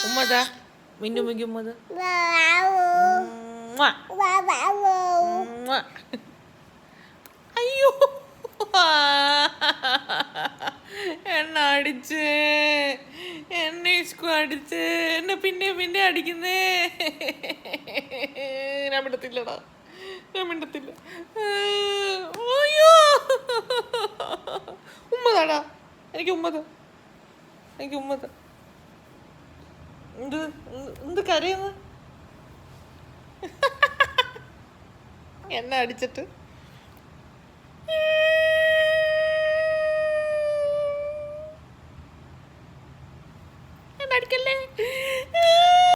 ഉമ്മതാ മിന്നുമ്മയ്ക്ക് ഉമ്മത്. അയ്യോ എണ്ണ അടിച്ച് എന്നെ ഇസ്കു അടിച്ച് എന്നെ പിന്നെ പിന്നെ അടിക്കുന്നേ. ഞാൻ മിണ്ടത്തില്ലടാ, ഞാൻ മിണ്ടത്തില്ല. അയ്യോ ഉമ്മതാടാ, എനിക്ക് ഉമ്മത, എനിക്ക് ഉമ്മത. എന്ത് എന്ത് കരയുന്നു? എന്നെ അടിച്ചിട്ട്